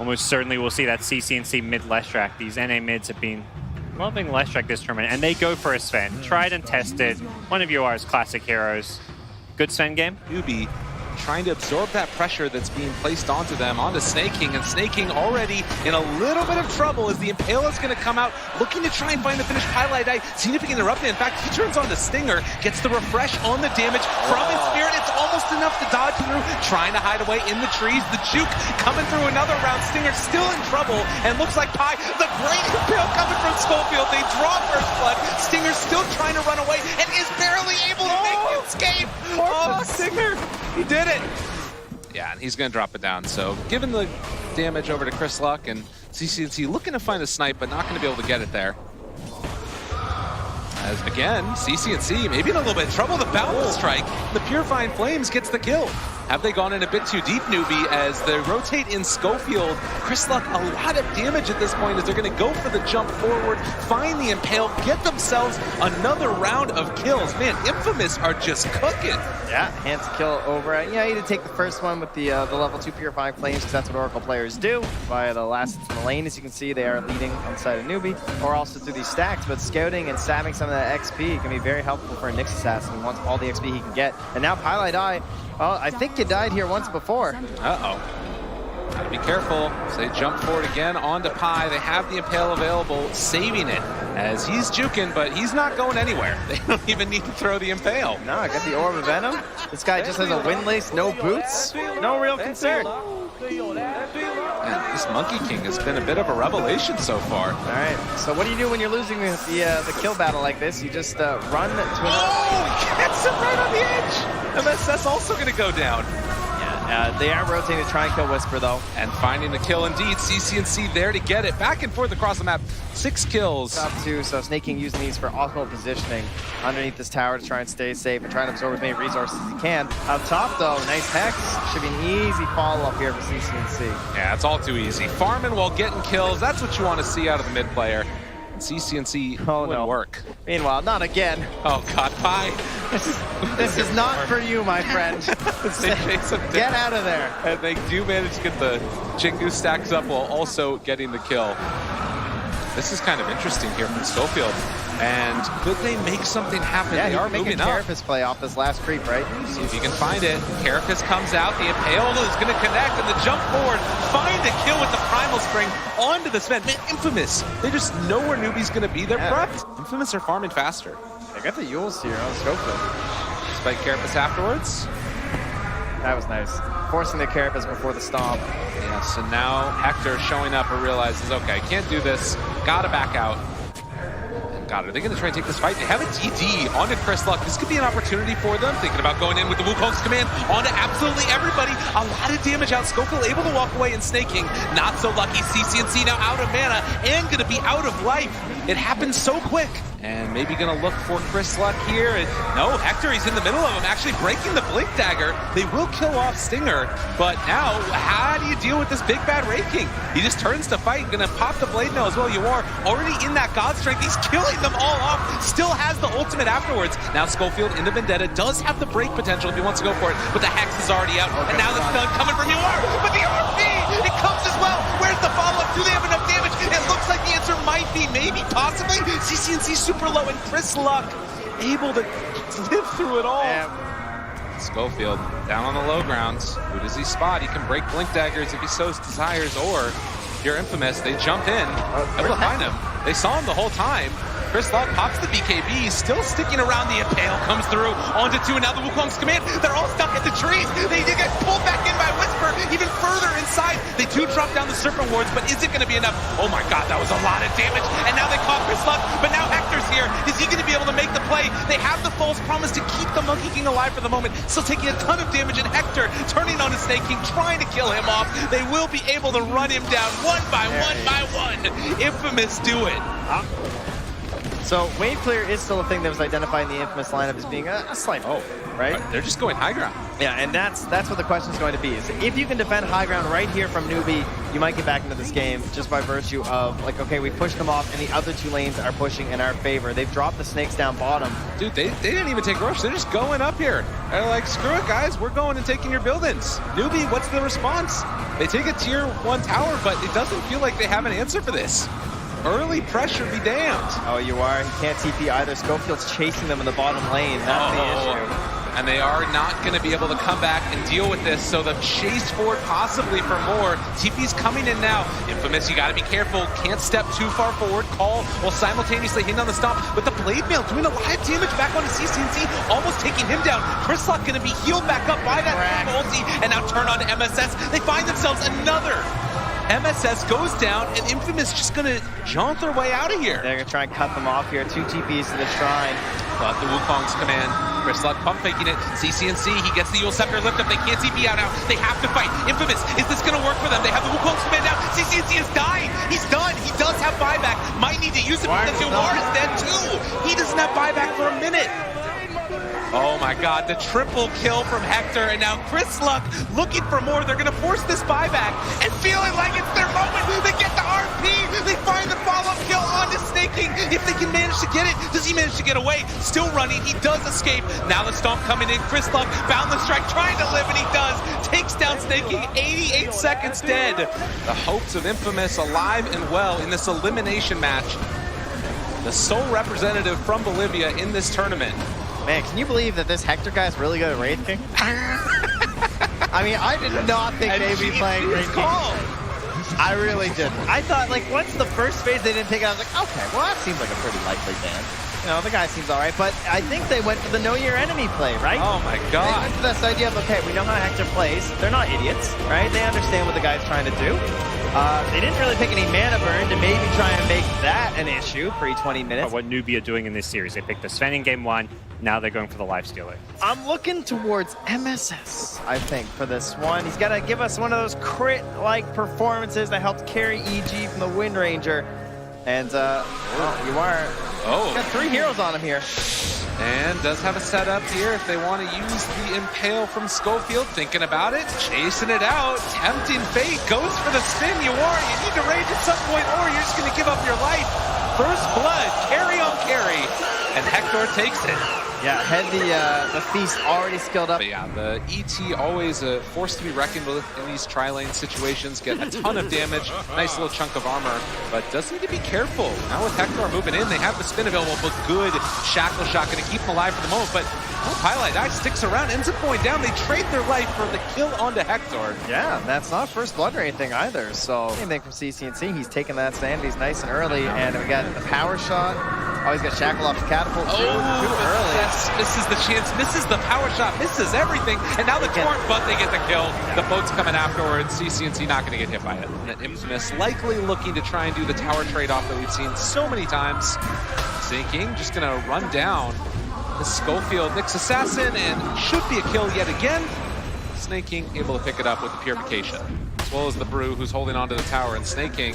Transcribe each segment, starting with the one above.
almost certainly we'll see that CCNC mid Lestrak. These NA mids have been loving Lestrak this tournament, and they go for a Sven. Tried and tested. One of UR's classic heroes. Good Sven game. NEWBEE trying to absorb that pressure that's being placed onto them, onto Snaking, and Snaking already in a little bit of trouble as the Impale is going to come out, looking to try and find the finish. Highlight Eye, significant interrupted. In fact, he turns on the Stinger, gets the refresh on the damage from his Spirit. It's almost enough to dodge through, trying to hide away in the trees. The Juke coming through another round. Stinger still in trouble, and looks like Pi, the great Impale coming from Schofield. They draw first blood. Stinger still trying to run away, and is barely able to make the escape. Oh, Stinger! He did it! Yeah, and he's going to drop it down. So, given the damage over to Chris Luck, and CCNC looking to find a snipe, but not going to be able to get it there. As, again, CCNC maybe in a little bit of trouble. The Boundless Strike, the Purifying Flames gets the kill. Have they gone in a bit too deep, NEWBEE, as they rotate in Schofield? Chris Luck, a lot of damage at this point as they're going to go for the jump forward, find the Impale, get themselves another round of kills. Man, Infamous are just cooking. Yeah, hands kill over. Yeah, you need to take the first one with the level 2 Purifying Flames, because that's what Oracle players do. Via the last in the lane, as you can see, they are leading on the side of NEWBEE, or also through these stacks. But scouting and stabbing some of that XP can be very helpful for a Nyx assassin who wants all the XP he can get. And now Highlight Eye, well, I think you died here once before. Uh-oh. Gotta be careful. So they jump forward again onto Pi. They have the Impale available, saving it as he's juking, but he's not going anywhere. They don't even need to throw the Impale. No, I got the Orb of Venom. This guy just has a windlace, no boots, no real concern. Man, this Monkey King has been a bit of a revelation so far. All right, so what do you do when you're losing the kill battle like this? You just run to another... Oh, he gets him right on the edge. MSS also going to go down. Yeah, they are rotating to try and kill Whisper, though. And finding the kill indeed. CCNC there to get it. Back and forth across the map. 6 kills. Top 2, so Snaking using these for optimal positioning underneath this tower to try and stay safe and try and absorb as many resources as he can. Up top, though, nice Hex. Should be an easy follow-up here for CCNC. Yeah, it's all too easy. Farming while getting kills. That's what you want to see out of the mid player. CCNC wouldn't work. Meanwhile, not again. Oh God, Pi. This is not for you, my friend. Get out of there. And they do manage to get the Jingu stacks up while also getting the kill. This is kind of interesting here from Schofield. And could they make something happen? Yeah, they are making a Carapace play off this last creep, right? See if you can find it. Carapace comes out. The Impale is going to connect, and the jump forward. Find a kill with the Primal Spring onto the Sven. Man, Infamous. They just know where NEWBEE's going to be. They're prepped. Infamous are farming faster. They got the Yules here on Schofield. Spike Carapace afterwards. That was nice. Forcing the Carapace before the stomp. Yeah, so now Hector showing up and realizes, okay, can't do this. Gotta back out. Are they going to try and take this fight? They have a TD onto Chris Luck. This could be an opportunity for them. Thinking about going in with the Wukong's command onto absolutely everybody. A lot of damage out. Schofield able to walk away and Snaking. Not so lucky. CCNC now out of mana and going to be out of life. It happens so quick. And maybe going to look for Chris Luck here. And no, Hector, he's in the middle of him, actually breaking the Blink Dagger. They will kill off Stinger. But now, how do you deal with this big bad Wraith King? He just turns to fight. Going to pop the Blade now as well. You are already in that God Strength. He's killing them all off. Still has the ultimate afterwards. Now Schofield into Vendetta does have the break potential if he wants to go for it. But the Hex is already out. And now the stun coming from UR. But the RP, it comes as well. Where's the follow-up? Do they have enough damage? It looks like the answer might be maybe, possibly. CCNC super low, and Chris Luck able to live through it all. Yeah. Schofield down on the low grounds. Who does he spot? He can break Blink Daggers if he so desires, or if you're Infamous, they jump in. Able to find him. They saw him the whole time. Chris Luck pops the BKB, still sticking around. The Impale comes through onto 2, and now the Wukong's command. They're all stuck at the trees. They get pulled back in by Whisper, even further inside. They do drop down the Serpent Wards, but is it going to be enough? Oh my God, that was a lot of damage. And now they caught Chris Luck, but now Hector's here. Is he going to be able to make the play? They have the false promise to keep the Monkey King alive for the moment. Still taking a ton of damage, and Hector turning on his Snake King, trying to kill him off. They will be able to run him down one by one by one. Infamous do it. So wave clear is still a thing that was identified in the Infamous lineup as being a slight hope, right? They're just going high ground. Yeah, and that's what the question is going to be. Is if you can defend high ground right here from NEWBEE, you might get back into this game just by virtue of, like, okay, we pushed them off, and the other two lanes are pushing in our favor. They've dropped the snakes down bottom. Dude, they didn't even take a rush. They're just going up here. They're like, screw it, guys. We're going and taking your buildings. NEWBEE, what's the response? They take a tier 1 tower, but it doesn't feel like they have an answer for this. Early pressure be damned. Oh, you are. He can't TP either. Schofield's chasing them in the bottom lane. That's the issue. And they are not going to be able to come back and deal with this, so the chase forward possibly for more. TP's coming in now. Infamous, you got to be careful. Can't step too far forward. Call while simultaneously hitting on the stomp. But the blade mail doing a lot of damage back onto CCNC, almost taking him down. Chrislock going to be healed back up by that ulti, and now turn on MSS. They find themselves another. MSS goes down, and Infamous just going to jaunt their way out of here. They're going to try and cut them off here. 2 TPs to the shrine. But the Wukong's command. Chrislock pump faking it. CCNC, he gets the Yule Scepter lift up. They can't TP out now. They have to fight. Infamous, is this going to work for them? They have the Wukong's command now. CCNC is dying. He's done. He does have buyback. Might need to use it because Yawar is dead too. He doesn't have buyback for a minute. Oh my god, the triple kill from Hector, and now Chrislock looking for more. They're gonna force this buyback and feeling like it's their moment. They get the RP, they find the follow-up kill onto Snaking. If they can manage to get it, does he manage to get away? Still running, he does escape. Now the stomp coming in, Chrislock, boundless strike, trying to live, and he does. Takes down Snaking, 88 seconds dead. The hopes of Infamous alive and well in this elimination match. The sole representative from Bolivia in this tournament. Man, can you believe that this Hector guy is really good at Wraith King? I mean, I did not think they'd be playing Wraith King. I really didn't. I thought, like, once the first phase they didn't take it, I was like, okay, well, that seems like a pretty likely ban. You know, the guy seems all right, but I think they went for the know your enemy play, right? Oh my god. They went for this idea of, okay, we know how Hector plays. They're not idiots, right? They understand what the guy's trying to do. They didn't really pick any mana burn to maybe try and make that an issue pre-20 minutes. What NEWBEE are doing in this series, they picked the Sven in game 1, now they're going for the lifestealer. I'm looking towards MSS, I think, for this one. He's got to give us one of those crit-like performances that helped carry EG from the Wind Ranger. And, you are... Oh. Got 3 heroes on him here. And does have a setup here if they want to use the Impale from Schofield. Thinking about it, chasing it out, tempting fate, goes for the spin. You need to rage at some point, or you're just going to give up your life. First blood, carry on carry, and Hector takes it. Yeah, had the Feast already skilled up. But yeah, the ET always a force to be reckoned with in these tri-lane situations. Get a ton of damage, nice little chunk of armor, but does need to be careful. Now with Hector moving in, they have the spin available, but good shackle shot, going to keep him alive for the moment, but Highlight Eye sticks around, ends up going down. They trade their life for the kill onto Hector. Yeah, that's not first blood or anything either, so anything from CCNC, he's taking that stand, he's nice and early, and we got the power shot. Oh, he's got Shackle off the catapult too early. Misses the chance, misses the power shot, misses everything, and now the torrent, but they get the kill. The boat's coming afterwards. CCNC not going to get hit by it. And Infamous likely looking to try and do the tower trade-off that we've seen so many times. Sinking, just going to run down the Schofield Nyx Assassin, and should be a kill yet again. Snake King able to pick it up with the Purification, as well as the Brew, who's holding onto the tower, and Snake King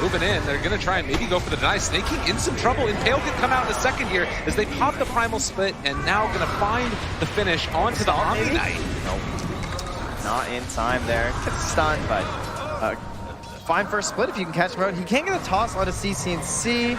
moving in. They're going to try and maybe go for the deny. Snake King in some trouble. Impale could come out in a second here as they pop the Primal Split, and now going to find the finish onto the Omni Knight. Nope. Not in time there. Gets stunned, but fine first split if you can catch him out. He can't get a toss onto CCNC.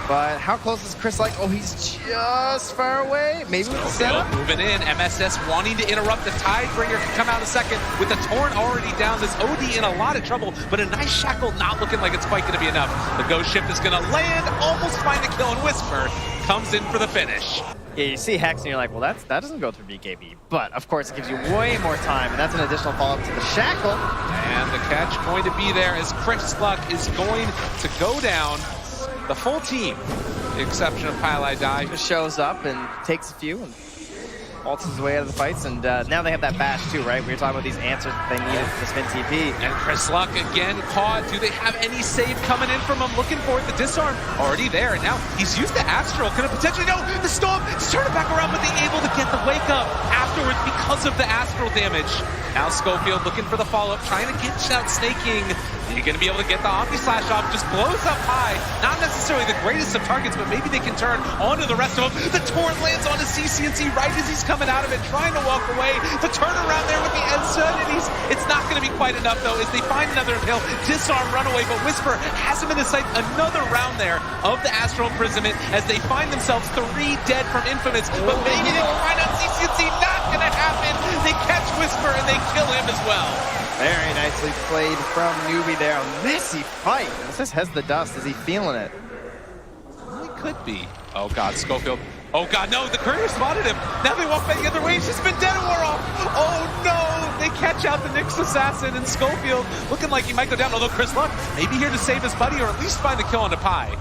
But how close is Chris? Like, oh, he's just far away. Maybe with the setup. Moving in, MSS wanting to interrupt the Tidebringer can come out in a second with the Torrent already down. This OD in a lot of trouble, but a nice Shackle not looking like it's quite going to be enough. The Ghost Ship is going to land, almost find the kill, and Whisper comes in for the finish. Yeah, you see Hex and you're like, well, that doesn't go through BKB. But, of course, it gives you way more time, and that's an additional follow-up to the Shackle. And the catch going to be there as Chrislock is going to go down. The full team, the exception of Highlight Die, just shows up and takes a few and ults his way out of the fights, and now they have that bash too, right? We were talking about these answers that they needed for the spin TP. And Chris Luck again caught. Do they have any save coming in from him? Looking for it. The disarm already there. And now he's used the Astral. Could have potentially, no, the Storm to turn it back around, but they able to get the wake up afterwards because of the Astral damage. Now Schofield looking for the follow-up, trying to get out snaking. You're going to be able to get the Omni Slash off, just blows up high. Not necessarily the greatest of targets, but maybe they can turn onto the rest of them. The Torrent lands onto CCNC right as he's coming out of it, trying to walk away. The turnaround there with the Ensign, and it's not going to be quite enough, though, as they find another hill, disarm, run away, but Whisper has him in his sight. Another round there of the Astral Imprisonment as they find themselves 3 dead from Infamous, but maybe they can find out CCNC. Not going to happen. They catch Whisper, and they kill him as well. Very nicely played from NEWBEE there. A messy fight. This has the dust. Is he feeling it? Well, he could be. Oh, God, Schofield. Oh, God, no, the courier spotted him. Now they walk back the other way. He's just been dead a war off. Oh, no. They catch out the Nyx Assassin, and Schofield looking like he might go down, although Chris Luck may be here to save his buddy or at least find the kill on the Pi.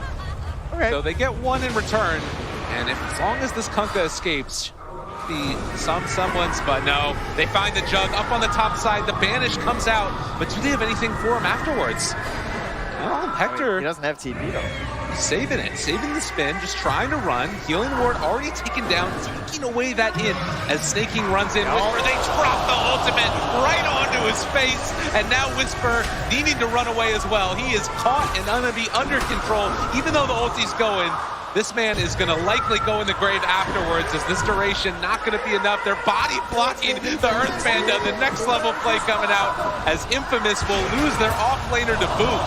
Okay. So they get 1 in return, and as long as this Kunkka escapes, be someone's, but no, they find the Jug up on the top side. The Banish comes out, but do they have anything for him afterwards? Well, Hector, he doesn't have TP though. Saving it, saving the spin, just trying to run. Healing Ward already taken down, taking away that hit as Snaking runs in. Whisper, they drop the ultimate right onto his face, and now Whisper needing to run away as well. He is caught and gonna be under control, even though the ulti's going. This man is going to likely go in the grave afterwards, as this duration not going to be enough. They're body blocking the Earth Panda. The next level play coming out as Infamous will lose their off-laner to boot.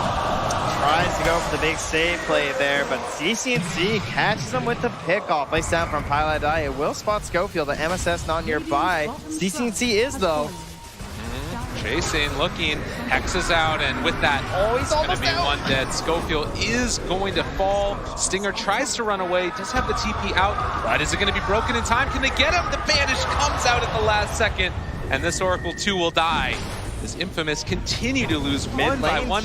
Tries to go for the big save play there, but CCNC catches him with the pick-off. Place down from Pilot Die. It will spot Schofield. The MSS not nearby. CCNC is, though. Chasing, looking, Hex is out, and with that, he's going to be out. 1 dead. Schofield is going to fall. Stinger tries to run away, does have the TP out, but is it going to be broken in time? Can they get him? The Banish comes out at the last second, and this Oracle 2 will die. This Infamous continue to lose one by one.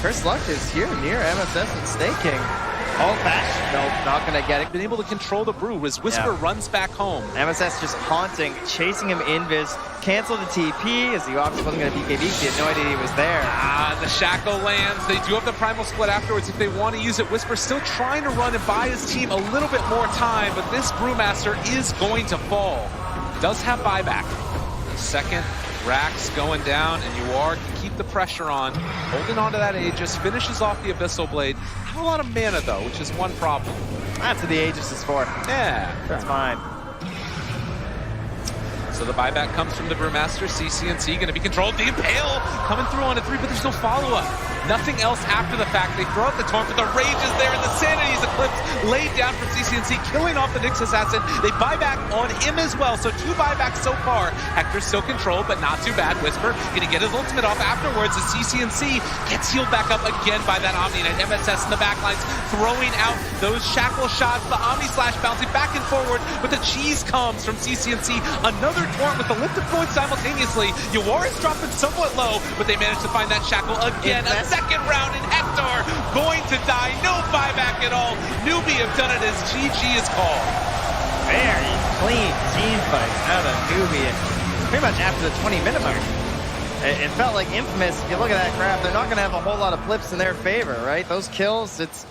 Chris Luck is here near MSS and Snaking. Oh, bash. Nope, not going to get it. Been able to control the brew as Whisper runs back home. MSS just haunting, chasing him invis, cancel the TP as he obviously wasn't going to BKB. He had no idea he was there. The Shackle lands. They do have the Primal Split afterwards if they want to use it. Whisper still trying to run and buy his team a little bit more time, but this Brewmaster is going to fall. Does have buyback. Second, Rax going down, and UR can keep the pressure on. Holding on to that Aegis, finishes off the Abyssal Blade. Not a lot of mana, though, which is one problem. That's what the Aegis is for. Yeah. That's fine. So the buyback comes from the Brewmaster. CCNC going to be controlled. The Impale coming through on a 3, but there's no follow-up. Nothing else after the fact. They throw out the Taunt, but the Rage is there, and the Sanity's Eclipse laid down from CCNC, killing off the Nyx Assassin. They buy back on him as well, so 2 buybacks so far. Hector's still controlled, but not too bad. Whisper going to get his ultimate off afterwards as CCNC gets healed back up again by that Omni Knight. MSS in the backlines throwing out those Shackle shots. The Omni Slash bouncing back and forward, but the cheese comes from CCNC. Another Torrent with the lift of going simultaneously. Ywar is dropping somewhat low, but they managed to find that Shackle again. A second round, and Hector going to die. No buyback at all. NEWBEE have done it as GG is called. Very clean team fight out of NEWBEE. And pretty much after the 20-minute mark. It felt like Infamous, if you look at that graph, they're not going to have a whole lot of flips in their favor, right? Those kills, it's...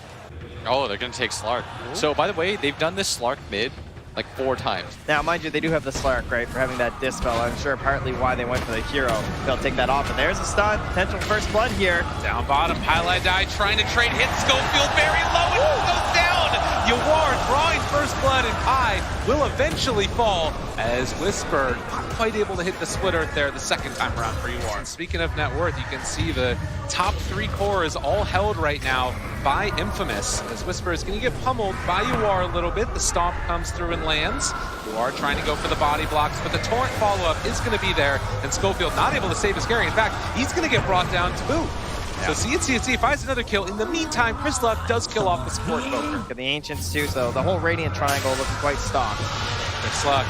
Oh, they're going to take Slark. So, by the way, they've done this Slark mid like 4 times. Now, mind you, they do have the Slark, right, for having that Dispel. I'm sure partly why they went for the hero. They'll take that off, and there's a stun. Potential first blood here. Down bottom, Pilot Die trying to trade hit. Schofield very low, and it goes down. Ywar drawing first blood, and Pi will eventually fall as Whisper not quite able to hit the split earth there the second time around for Ywar. Speaking of net worth, you can see the top 3 cores all held right now by Infamous, as Whisper is going to get pummeled by Ywar a little bit. The stomp comes through and lands. Ywar trying to go for the body blocks, but the Torrent follow-up is going to be there, and Schofield not able to save his carry. In fact, he's going to get brought down to boot. So CNC finds another kill. In the meantime, Chris Luck does kill off the support poker. Got the Ancients too, so the whole Radiant Triangle looking quite stocked. Chris Luck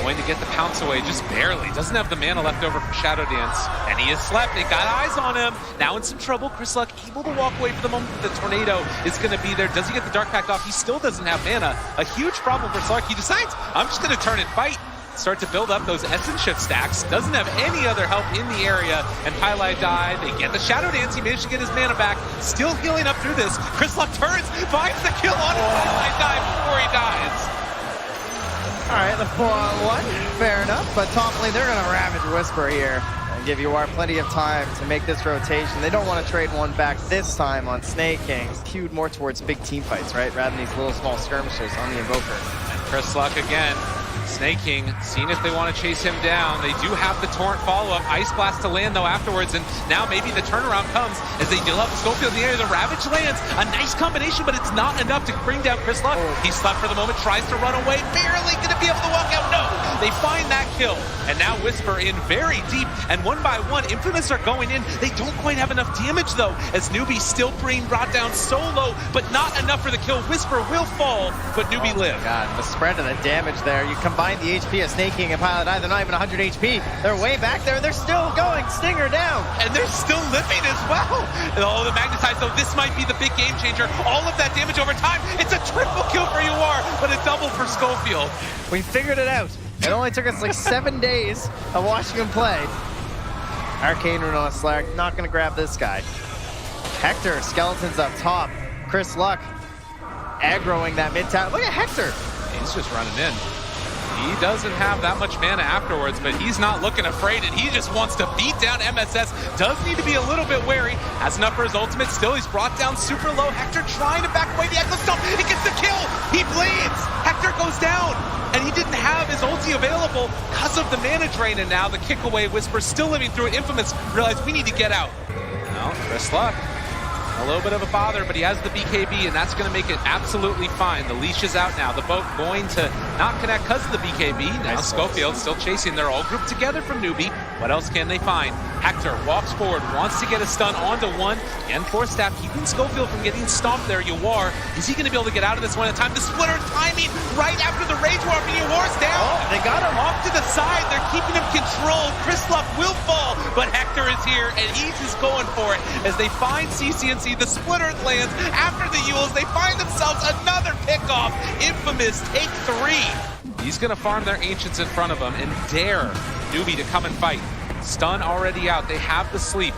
Going to get the pounce away, just barely. Doesn't have the mana left over for Shadow Dance. And he is slept. They got eyes on him. Now in some trouble. Chris Luck able to walk away for the moment. The tornado is going to be there. Does he get the Dark Pact off? He still doesn't have mana. A huge problem for Slark. He decides, I'm just going to turn and fight. Start to build up those Essence Shift stacks. Doesn't have any other help in the area. And Pylai died. They get the Shadow Dance. He managed to get his mana back. Still healing up through this. Chris Luck turns, finds the kill on him. Pylai died before he dies. All right, the 4-on-1, fair enough. But top lane, they're going to Ravage Whisper here and give UR plenty of time to make this rotation. They don't want to trade one back this time on Snake King. It's queued more towards big team fights, right? Rather than these little small skirmishes on the Invoker. And Chris Luck again. Snake King, seeing if they want to chase him down. They do have the Torrent follow-up. Ice Blast to land, though, afterwards. And now maybe the turnaround comes as they deal up Schofield in the area. The Ravage lands. A nice combination, but it's not enough to bring down Chris Luck. He slept for the moment, tries to run away. Barely going to be able to walk out. No! They find that kill. And now Whisper in very deep. And one by one, Infamous are going in. They don't quite have enough damage, though, as NEWBEE still being brought down so low, but not enough for the kill. Whisper will fall, but NEWBEE live. God, the spread of the damage there. You combine the HP of Snake King and Pylai, they're not even 100 HP. They're way back there. They're still going. Stinger down. And they're still living as well. Oh, the Magnetize, though, this might be the big game changer. All of that damage over time. It's a triple kill for UR, but a double for Schofield. We figured it out. It only took us like 7 days of watching him play. Arcane Rune on Slark, not gonna grab this guy. Hector, Skeletons up top. Chris Luck aggroing that mid tower. Look at Hector. He's just running in. He doesn't have that much mana afterwards, but he's not looking afraid, and he just wants to beat down MSS. Does need to be a little bit wary. Has enough for his ultimate. Still, he's brought down super low. Hector trying to back away the Echo Stomp. He gets the kill. He bleeds. Hector goes down, and he didn't have his ulti available because of the mana drain, and now the kick away. Whisper still living through it. Infamous realized we need to get out. Well, Chris Luck. A little bit of a bother, but he has the BKB, and that's going to make it absolutely fine. The leash is out now. The boat going to not connect because of the BKB. Now Schofield still chasing. They're all grouped together from NEWBEE. What else can they find? Hector walks forward, wants to get a stun onto one. And Force Staff keeping Schofield from getting stomped there. UR, is he going to be able to get out of this one at a time? The splitter timing right after the Rage Warp, and UR's down. Oh, they got him. Off to the side. They're keeping him controlled. Chris Luck will fall, but Hector is here, and he's just going for it as they find CCNC. The splitter lands after the Yules. They find themselves another pickoff. Infamous take 3. He's going to farm their Ancients in front of him and dare NEWBEE to come and fight. Stun already out. They have the sleep.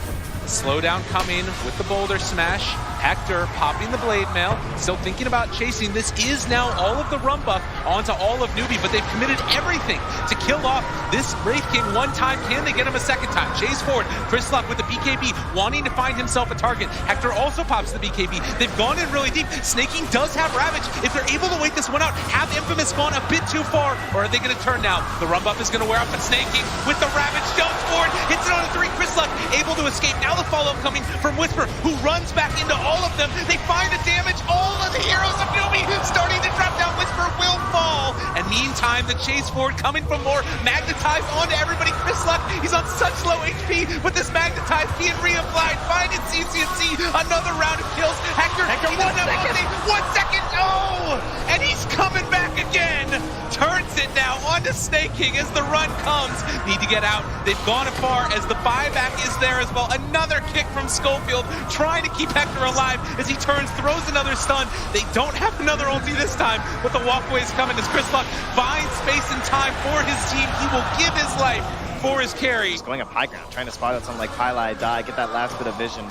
Slowdown coming with the Boulder Smash. Hector popping the Blade Mail. Still thinking about chasing. This is now all of the run buff onto all of NEWBEE, but they've committed everything to kill off this Wraith King one time. Can they get him a second time? Chase forward. Chris Luck with the BKB, wanting to find himself a target. Hector also pops the BKB. They've gone in really deep. Snake King does have Ravage. If they're able to wait this one out, have Infamous gone a bit too far, or are they going to turn now? The run buff is going to wear off, but Snake King with the Ravage jumps forward, hits it on a 3. Chris Luck able to escape. Now the follow-up coming from Whisper, who runs back into all of them. They find the damage. All of the heroes of NEWBEE starting to drop down. Whisper will fall. And meantime, the chase forward coming from more. Magnetized onto everybody. Chris Luck, he's on such low HP, but this Magnetized being reapplied. Finding CCNC. Another round of kills. Hector, he doesn't have anything. 1 second. Oh! And he's coming back again. Turns it now onto Snake King as the run comes. Need to get out. They've gone as far as the buyback is there as well. Another kick from Schofield, trying to keep Hector alive as he turns, throws another stun. They don't have another ulti this time, but the walkway is coming as Chris Luck finds space and time for his team. He will give his life for his carry. He's going up high ground, trying to spot out something like Pylai die, get that last bit of vision.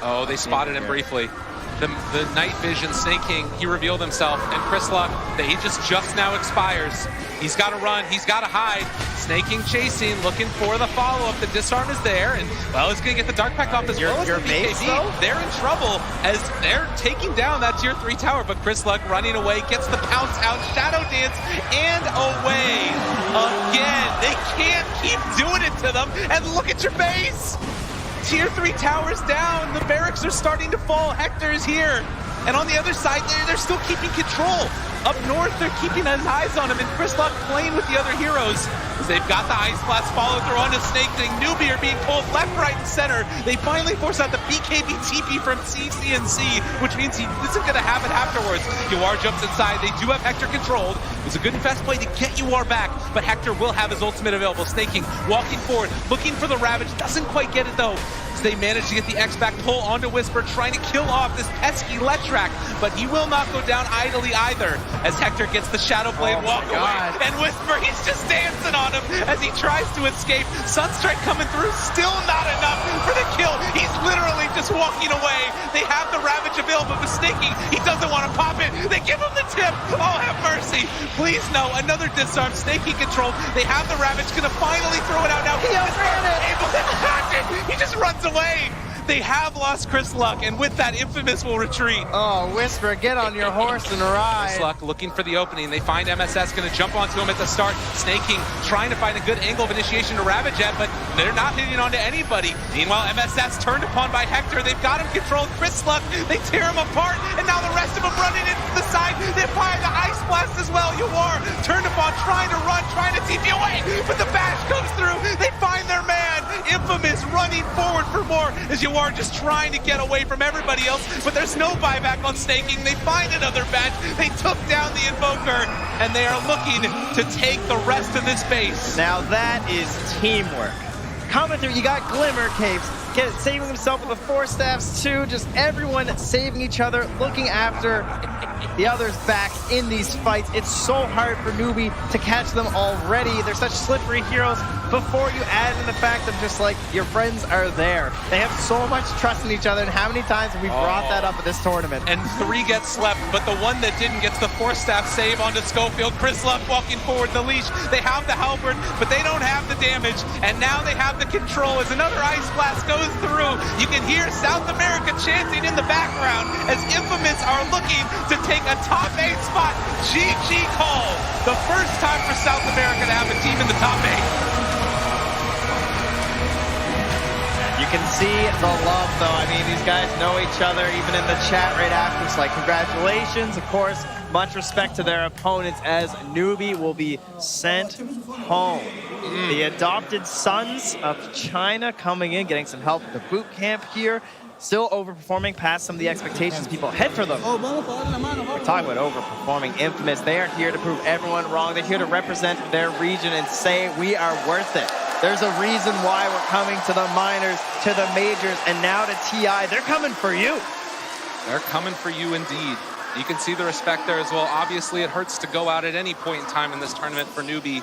Oh, they spotted him briefly. The night vision, Snake King, he revealed himself, and Chris Luck, the Aegis just now expires. He's got to run, he's got to hide. Snake King chasing, looking for the follow-up. The disarm is there, and well, it's going to get the Dark Pact off as well as the BKB. They're in trouble as they're taking down that tier 3 tower, but Chris Luck running away, gets the pounce out, Shadow Dance, and away. Again, they can't keep doing it to them, and look at your base. Tier 3 towers down, the barracks are starting to fall. Hector is here, and on the other side, they're still keeping control. Up north, they're keeping eyes on him, and Chris Luck playing with the other heroes as They've got the Ice Blast follow through onto Snake Thing. NEWBEE are being pulled left, right, and center. They finally force out the BKB TP from CCNC, which means he isn't going to have it afterwards. UR jumps inside. They do have Hector controlled. It was a good and fast play to get UR back, but Hector will have his ultimate available. Snaking, walking forward, looking for the Ravage. Doesn't quite get it though. They manage to get the X-Back pull onto Whisper, trying to kill off this pesky Letrak, but he will not go down idly either, as Hector gets the Shadow Blade walk away, and Whisper, he's just dancing on him as he tries to escape. Sunstrike coming through, still not enough for the kill. He's literally just walking away. They have the Ravage available, but Snaky, he doesn't want to pop it. They give him the tip. Oh, have mercy. Please no, another disarm. Snaky controlled. They have the Ravage, gonna finally throw it out now. He outran it. Able to catch it. He just runs away. They have lost Chris Luck, and with that, Infamous will retreat. Oh, Whisper, get on your horse and ride. Chris Luck looking for the opening. They find MSS, going to jump onto him at the start. Snaking, trying to find a good angle of initiation to Ravage at, but they're not hitting onto anybody. Meanwhile, MSS turned upon by Hector. They've got him controlled. Chris Luck, they tear him apart, and now the rest of them running into the side. They fire the Ice Blast as well. UR turned upon, trying to run, trying to TP away, but the bash comes through. They find their man. Infamous running forward for more as UR just trying to get away from everybody else, but there's no buyback on Snaking. They find another bash. They took down the Invoker, and they are looking to take the rest of this base. Now that is teamwork. Coming through, you got Glimmer Capes, saving himself with the 4 staffs too, just everyone saving each other, looking after the others back in these fights. It's so hard for NEWBEE to catch them already. They're such slippery heroes. Before you add in the fact of just like, your friends are there. They have so much trust in each other, and how many times have we brought that up at this tournament? And 3 get slept, but the one that didn't gets the 4-staff save onto Schofield. Chris Luck walking forward the leash. They have the halberd, but they don't have the damage, and now they have the control as another Ice Blast goes through. You can hear South America chanting in the background as Infamous are looking to take a top 8 spot. GG call. The first time for South America to have a team in the top 8. You can see the love, though. I mean, these guys know each other, even in the chat right after. It's like, congratulations, of course. Much respect to their opponents as NEWBEE will be sent home. The adopted sons of China coming in, getting some help at the boot camp here. Still overperforming past some of the expectations people had for them. We're talking about overperforming Infamous. They are here to prove everyone wrong. They're here to represent their region and say we are worth it. There's a reason why we're coming to the minors, to the majors, and now to TI. They're coming for you. They're coming for you indeed. You can see the respect there as well. Obviously, it hurts to go out at any point in time in this tournament for NEWBEE.